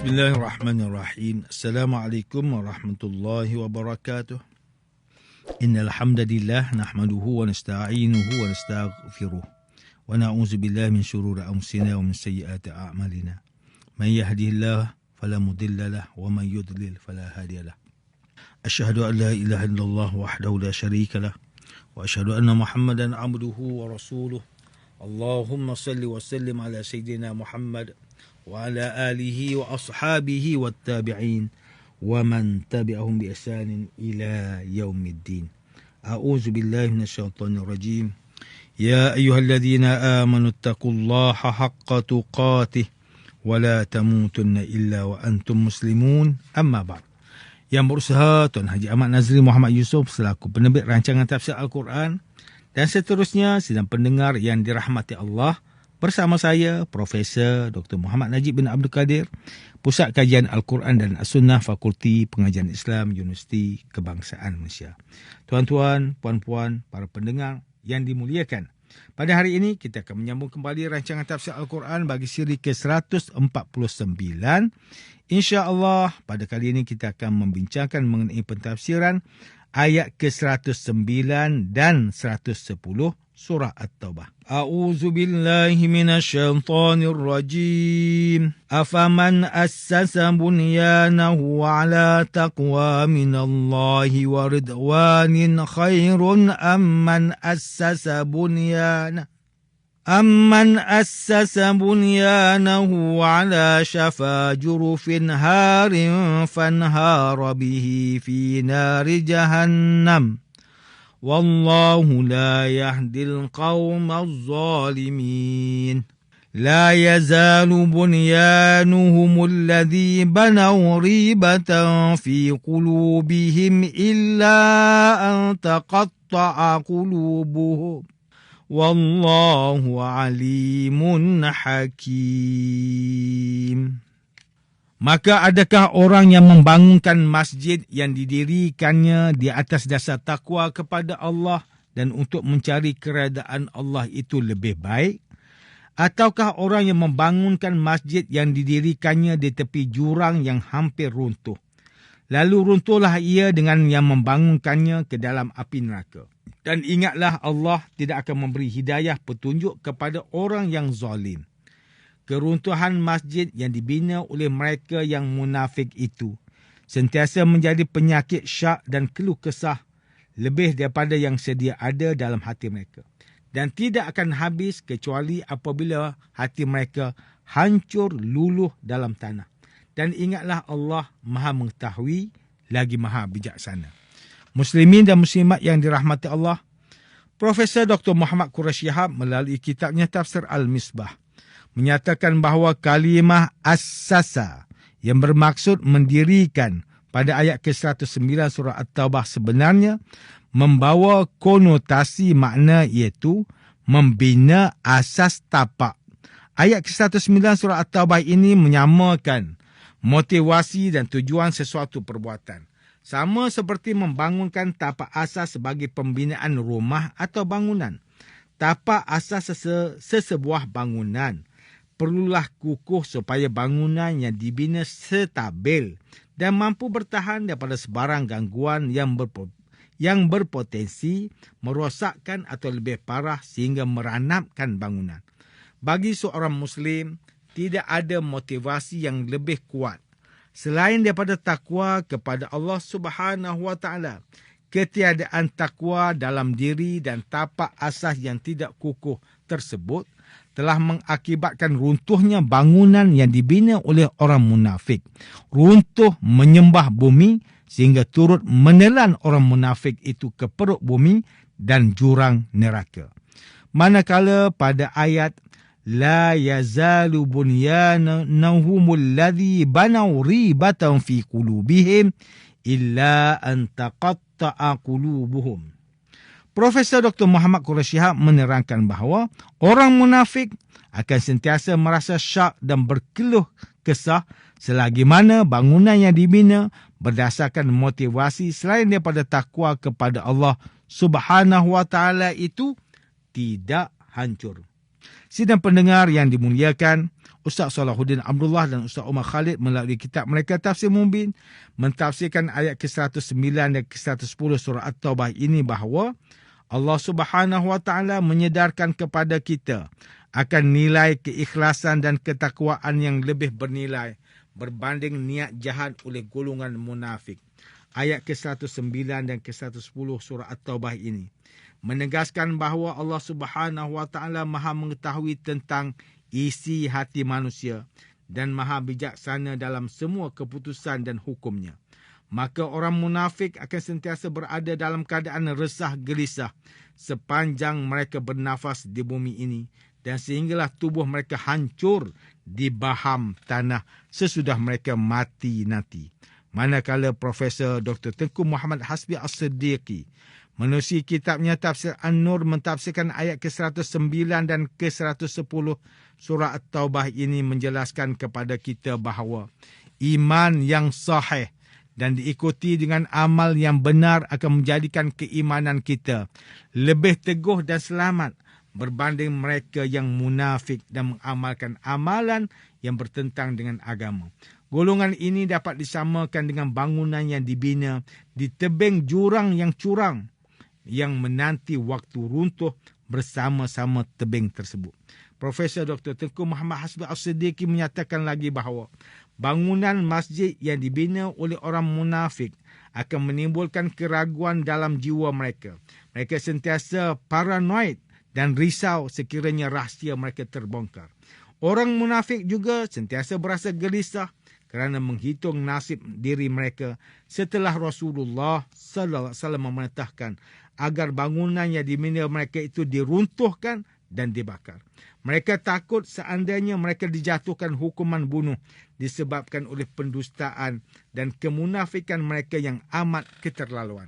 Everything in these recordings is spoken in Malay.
Bismillahirrahmanirrahim. Assalamualaikum warahmatullahi wabarakatuh. Innal hamdalillah nahmaduhu wa nasta'inuhu wa nastaghfiruh. Wa na'udzu billahi min shururi anfusina wa min sayyiati a'malina. Man yahdihillahu fala mudilla lahu wa man yudlil fala hadiya lahu. Asyhadu an la ilaha illallah wahdahu la syarika lahu wa asyhadu anna Muhammadan 'abduhu wa rasuluh. Allahumma salli wa sallim ala sayyidina Muhammad wa ala alihi wa ashabihi wa tabi'in wa man tabi'ahum bi ihsanin ila yaumiddin. A'udzu billahi minasyaitonir rajim. Ya ayyuhalladzina amanu taqullaha haqqa tuqatih wa la tamutunna illa wa antum muslimun. Amma ba'd. Yang berusaha Tuan Haji Ahmad Nazri Muhammad Yusof selaku penerbit rancangan tafsir Al-Quran dan seterusnya sidang pendengar yang dirahmati Allah, bersama saya, Profesor Dr. Muhammad Najib bin Abdul Kadir, Pusat Kajian Al-Quran dan As-Sunnah, Fakulti Pengajian Islam, Universiti Kebangsaan Malaysia. Tuan-tuan, puan-puan, para pendengar yang dimuliakan, pada hari ini kita akan menyambung kembali rancangan tafsir Al-Quran bagi siri ke-149. InsyaAllah, pada kali ini kita akan membincangkan mengenai pentafsiran ayat ke-109 dan 110 surah At-Taubah. A'udzu billahi minasyaitonir rajim. Afaman assasa bunyanahu 'ala taqwa minallahi wa ridwanin khairun amman assasa bunyanahu ala shafa jurufin harin fanhara bihi fi nari jahannam. Wallahu la yahdil qawmal zalimin. La yazalu bunyanuhumul ladhi banaw ribatan fi qulubihim illa an taqatta'a qulubuhum. Wallahu alimun hakim. Maka adakah orang yang membangunkan masjid yang didirikannya di atas dasar takwa kepada Allah dan untuk mencari keredaan Allah itu lebih baik? Ataukah orang yang membangunkan masjid yang didirikannya di tepi jurang yang hampir runtuh? Lalu runtuhlah ia dengan yang membangunkannya ke dalam api neraka. Dan ingatlah Allah tidak akan memberi hidayah petunjuk kepada orang yang zalim. Keruntuhan masjid yang dibina oleh mereka yang munafik itu sentiasa menjadi penyakit syak dan keluh kesah lebih daripada yang sedia ada dalam hati mereka. Dan tidak akan habis kecuali apabila hati mereka hancur luluh dalam tanah. Dan ingatlah Allah Maha mengetahui lagi Maha bijaksana. Muslimin dan muslimat yang dirahmati Allah, Profesor Dr. Muhammad Quraisy Shihab melalui kitabnya Tafsir Al-Misbah menyatakan bahawa kalimah assasa yang bermaksud mendirikan pada ayat ke-109 surah At-Taubah sebenarnya membawa konotasi makna iaitu membina asas tapak. Ayat ke-109 surah At-Taubah ini menyamakan motivasi dan tujuan sesuatu perbuatan. Sama seperti membangunkan tapak asas sebagai pembinaan rumah atau bangunan. Tapak asas sesebuah bangunan perlulah kukuh supaya bangunan yang dibina stabil dan mampu bertahan daripada sebarang gangguan yang berpotensi merosakkan atau lebih parah sehingga meranapkan bangunan. Bagi seorang Muslim, tidak ada motivasi yang lebih kuat selain daripada takwa kepada Allah Subhanahu Wa Taala. Ketiadaan takwa dalam diri dan tapak asas yang tidak kukuh tersebut telah mengakibatkan runtuhnya bangunan yang dibina oleh orang munafik. Runtuh menyembah bumi sehingga turut menelan orang munafik itu ke perut bumi dan jurang neraka. Manakala pada ayat la yazalu bunyanuhumul ladzi banaw ribatan fi qulubihim illa an taqatta'a qulubuhum. Profesor Dr. Muhammad Quraisy Shihab menerangkan bahawa orang munafik akan sentiasa merasa syak dan berkeluh kesah selagi mana bangunan yang dibina berdasarkan motivasi selain daripada takwa kepada Allah Subhanahu Wa Taala itu tidak hancur. Sidang pendengar yang dimuliakan, Ustaz Salahuddin Abdullah dan Ustaz Omar Khalid melalui kitab mereka Tafsir Mubin mentafsirkan ayat ke-109 dan ke-110 surah At-Taubah ini bahawa Allah Subhanahu Wa Taala menyedarkan kepada kita akan nilai keikhlasan dan ketakwaan yang lebih bernilai berbanding niat jahat oleh golongan munafik. Ayat ke-109 dan ke-110 surah At-Taubah ini menegaskan bahawa Allah Subhanahu Wa Taala Maha mengetahui tentang isi hati manusia dan maha bijaksana dalam semua keputusan dan hukumnya. Maka orang munafik akan sentiasa berada dalam keadaan resah gelisah sepanjang mereka bernafas di bumi ini dan sehinggalah tubuh mereka hancur di baham tanah sesudah mereka mati nanti. Manakala Profesor Dr. Tengku Muhammad Hasbi As-Siddiqi menerusi kitabnya Tafsir An-Nur mentafsirkan ayat ke-109 dan ke-110 surah At-Taubah ini menjelaskan kepada kita bahawa iman yang sahih dan diikuti dengan amal yang benar akan menjadikan keimanan kita lebih teguh dan selamat berbanding mereka yang munafik dan mengamalkan amalan yang bertentang dengan agama. Golongan ini dapat disamakan dengan bangunan yang dibina di tebing jurang yang curam yang menanti waktu runtuh bersama-sama tebing tersebut. Profesor Dr. Tengku Muhammad Hasbi As-Siddiqi menyatakan lagi bahawa bangunan masjid yang dibina oleh orang munafik akan menimbulkan keraguan dalam jiwa mereka. Mereka sentiasa paranoid dan risau sekiranya rahsia mereka terbongkar. Orang munafik juga sentiasa berasa gelisah kerana menghitung nasib diri mereka setelah Rasulullah sallallahu alaihi wasallam memerintahkan agar bangunan yang dibina mereka itu diruntuhkan dan dibakar. Mereka takut seandainya mereka dijatuhkan hukuman bunuh disebabkan oleh pendustaan dan kemunafikan mereka yang amat keterlaluan.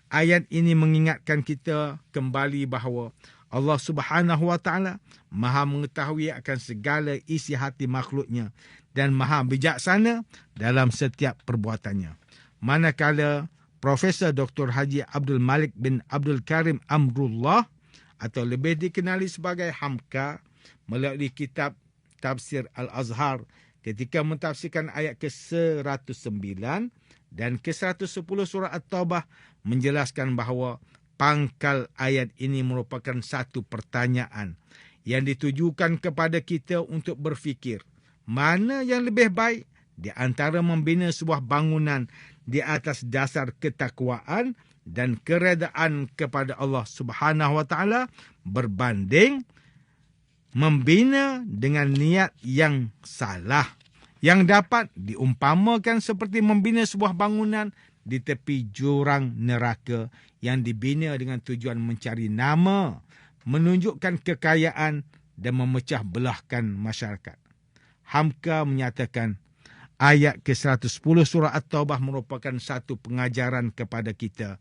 Ayat ini mengingatkan kita kembali bahawa Allah Subhanahu Wa Taala Maha mengetahui akan segala isi hati makhluknya dan Maha bijaksana dalam setiap perbuatannya. Manakala Profesor Dr. Haji Abdul Malik bin Abdul Karim Amrullah atau lebih dikenali sebagai Hamka melalui kitab Tafsir Al-Azhar ketika mentafsirkan ayat ke-109 dan ke-110 surah At-Taubah menjelaskan bahawa pangkal ayat ini merupakan satu pertanyaan yang ditujukan kepada kita untuk berfikir mana yang lebih baik di antara membina sebuah bangunan di atas dasar ketakwaan dan keredaan kepada Allah Subhanahu Wa Taala berbanding membina dengan niat yang salah yang dapat diumpamakan seperti membina sebuah bangunan di tepi jurang neraka yang dibina dengan tujuan mencari nama, menunjukkan kekayaan dan memecah belahkan masyarakat. Hamka menyatakan ayat ke-110 surah At-Taubah merupakan satu pengajaran kepada kita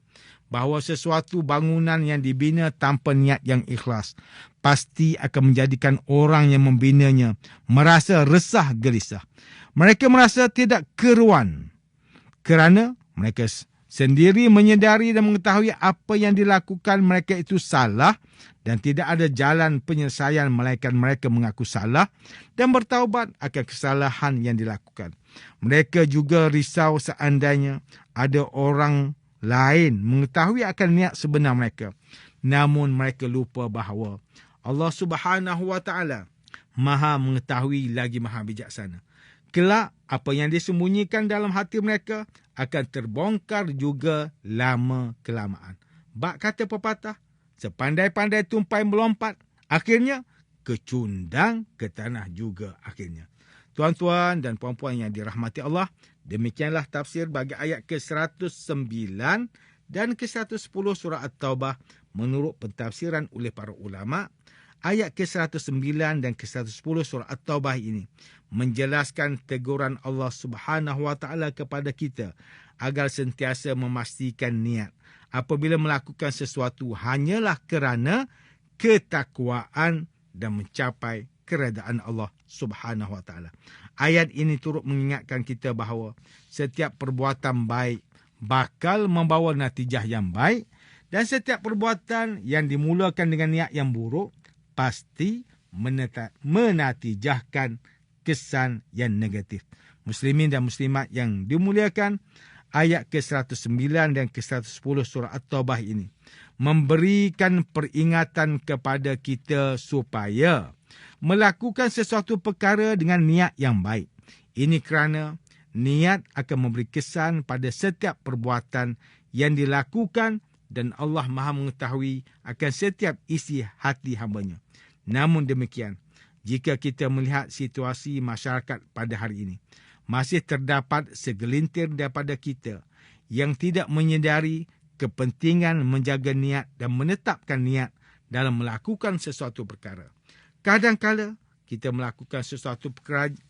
bahawa sesuatu bangunan yang dibina tanpa niat yang ikhlas pasti akan menjadikan orang yang membinanya merasa resah gelisah. Mereka merasa tidak keruan kerana mereka sendiri menyedari dan mengetahui apa yang dilakukan mereka itu salah dan tidak ada jalan penyelesaian melainkan mereka mengaku salah dan bertaubat akan kesalahan yang dilakukan. Mereka juga risau seandainya ada orang lain mengetahui akan niat sebenar mereka. Namun mereka lupa bahawa Allah Subhanahu Wa Taala Maha mengetahui lagi Maha bijaksana. Kelak apa yang disembunyikan dalam hati mereka akan terbongkar juga lama kelamaan. Bak kata pepatah, sepandai-pandai tumpai melompat, akhirnya kecundang ke tanah juga akhirnya. Tuan-tuan dan puan-puan yang dirahmati Allah, demikianlah tafsir bagi ayat ke-109 dan ke-110 surah At-Taubah menurut pentafsiran oleh para ulama. Ayat ke-109 dan ke-110 surah At-Taubah ini menjelaskan teguran Allah Subhanahu Wa Taala kepada kita agar sentiasa memastikan niat apabila melakukan sesuatu hanyalah kerana ketakwaan dan mencapai keredaan Allah Subhanahu Wa Taala. Ayat ini turut mengingatkan kita bahawa setiap perbuatan baik bakal membawa natijah yang baik dan setiap perbuatan yang dimulakan dengan niat yang buruk pasti menatijahkan kesan yang negatif. Muslimin dan muslimat yang dimuliakan, ayat ke-109 dan ke-110 surah At-Taubah ini memberikan peringatan kepada kita supaya melakukan sesuatu perkara dengan niat yang baik. Ini kerana niat akan memberi kesan pada setiap perbuatan yang dilakukan dan Allah Maha mengetahui akan setiap isi hati hamba-Nya. Namun demikian, jika kita melihat situasi masyarakat pada hari ini, masih terdapat segelintir daripada kita yang tidak menyedari kepentingan menjaga niat dan menetapkan niat dalam melakukan sesuatu perkara. Kadang-kala kita melakukan sesuatu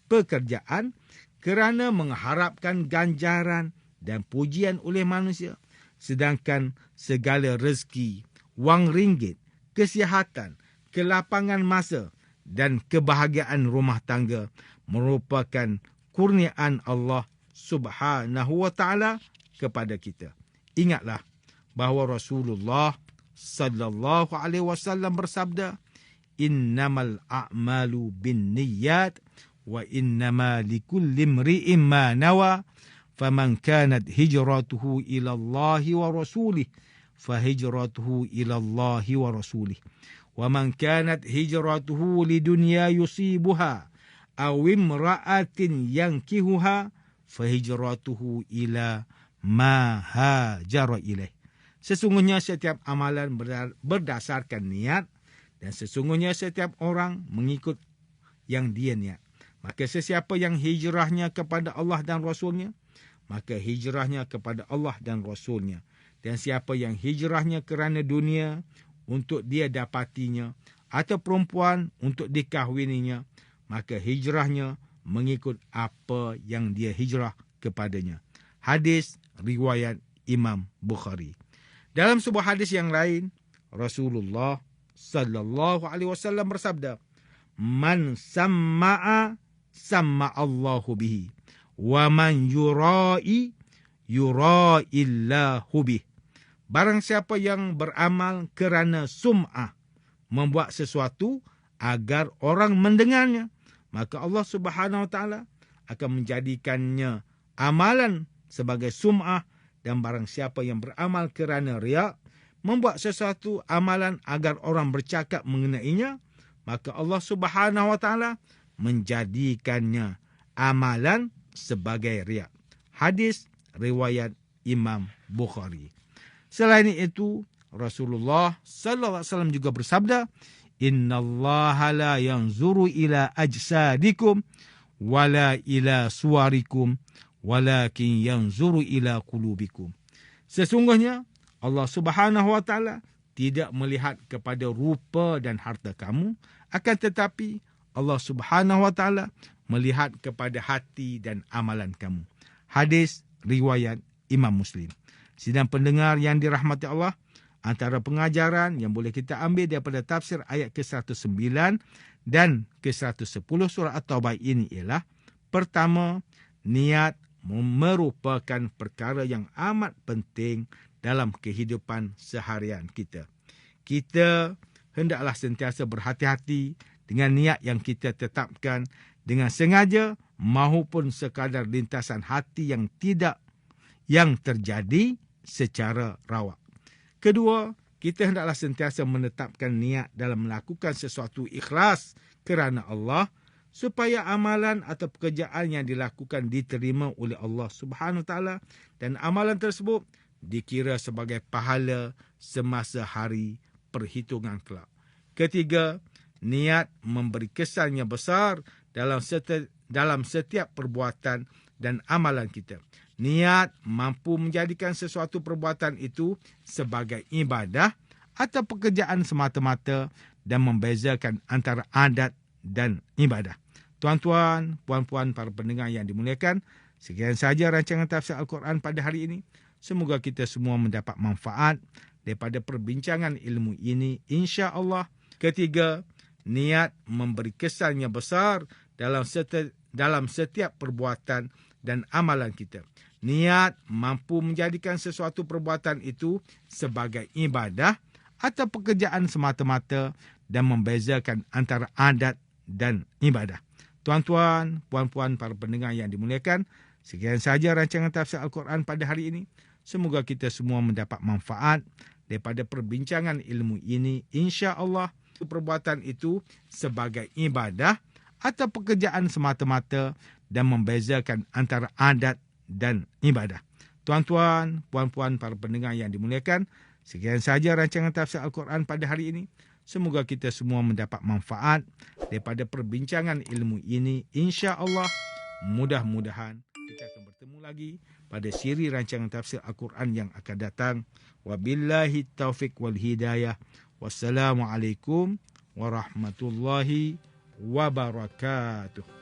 pekerjaan kerana mengharapkan ganjaran dan pujian oleh manusia, sedangkan segala rezeki, wang ringgit, kesihatan, kelapangan masa dan kebahagiaan rumah tangga merupakan kurniaan Allah Subhanahu wa taala kepada kita. Ingatlah bahawa Rasulullah sallallahu alaihi wasallam bersabda, "Innamal a'malu binniyat wa innama likulli imri'in ma nawa, faman kanat hijratuhu ila Allah wa rasulih, fahijratuhu ila Allah wa rasulih. وَمَنْ كَانَتْ هِجْرَتُهُ لِدُنْيَا يُصِيبُهَا أَوْ امْرَأَةٍ يَنْكِحُهَا فَهِجْرَتُهُ إِلَى مَا هَاجَرَ إِلَيْهِ." Sesungguhnya setiap amalan berdasarkan niat dan sesungguhnya setiap orang mengikut yang dia niat. Maka sesiapa yang hijrahnya kepada Allah dan Rasulnya, maka hijrahnya kepada Allah dan Rasulnya. Dan siapa yang hijrahnya kerana dunia untuk dia dapatinya atau perempuan untuk dikahwininya, maka hijrahnya mengikut apa yang dia hijrah kepadanya. Hadis riwayat Imam Bukhari. Dalam sebuah hadis yang lain, Rasulullah sallallahu alaihi wasallam bersabda, "Man samma'a samma'allahu bihi, wa man yura'i yura'illahu bihi." Barang siapa yang beramal kerana sum'ah, membuat sesuatu agar orang mendengarnya, maka Allah Subhanahu wa taala akan menjadikannya amalan sebagai sum'ah. Dan barang siapa yang beramal kerana riya, membuat sesuatu amalan agar orang bercakap mengenainya, maka Allah Subhanahu wa taala menjadikannya amalan sebagai riya. Hadis riwayat Imam Bukhari. Selain itu, Rasulullah sallallahu alaihi wasallam juga bersabda, "Innallaha la yanzuru ila ajsadikum wala ila suwarikum, walakin yanzuru ila qulubikum." Sesungguhnya Allah Subhanahu wa taala tidak melihat kepada rupa dan harta kamu, akan tetapi Allah Subhanahu wa taala melihat kepada hati dan amalan kamu. Hadis riwayat Imam Muslim. Sidang pendengar yang dirahmati Allah, antara pengajaran yang boleh kita ambil daripada tafsir ayat ke-109 dan ke-110 surah At-Taubah ini ialah, pertama, niat merupakan perkara yang amat penting dalam kehidupan seharian kita. Kita hendaklah sentiasa berhati-hati dengan niat yang kita tetapkan dengan sengaja maupun sekadar lintasan hati yang terjadi secara rawak. Kedua, kita hendaklah sentiasa menetapkan niat dalam melakukan sesuatu ikhlas kerana Allah, supaya amalan atau pekerjaan yang dilakukan diterima oleh Allah Subhanahu Wa Taala dan amalan tersebut dikira sebagai pahala semasa hari perhitungan kelak. Ketiga, niat memberi kesan yang besar dalam setiap perbuatan dan amalan kita. Niat mampu menjadikan sesuatu perbuatan itu sebagai ibadah atau pekerjaan semata-mata dan membezakan antara adat dan ibadah. Tuan-tuan, puan-puan, para pendengar yang dimuliakan, sekian sahaja rancangan tafsir Al-Quran pada hari ini. Semoga kita semua mendapat manfaat daripada perbincangan ilmu ini, insya-Allah. Ketiga, niat memberi kesan yang besar dalam setiap perbuatan dan amalan kita. Niat mampu menjadikan sesuatu perbuatan itu sebagai ibadah atau pekerjaan semata-mata dan membezakan antara adat dan ibadah. Tuan-tuan, puan-puan, para pendengar yang dimuliakan, sekian sahaja rancangan tafsir Al-Quran pada hari ini. Semoga kita semua mendapat manfaat daripada perbincangan ilmu ini. Insya-Allah, perbuatan itu sebagai ibadah atau pekerjaan semata-mata dan membezakan antara adat dan ibadah. Tuan-tuan, puan-puan, para pendengar yang dimuliakan, sekian sahaja rancangan tafsir Al-Quran pada hari ini. Semoga kita semua mendapat manfaat daripada perbincangan ilmu ini. Insya-Allah, mudah-mudahan kita akan bertemu lagi pada siri rancangan tafsir Al-Quran yang akan datang. Wabillahi taufiq wal hidayah. Wassalamualaikum warahmatullahi wabarakatuh.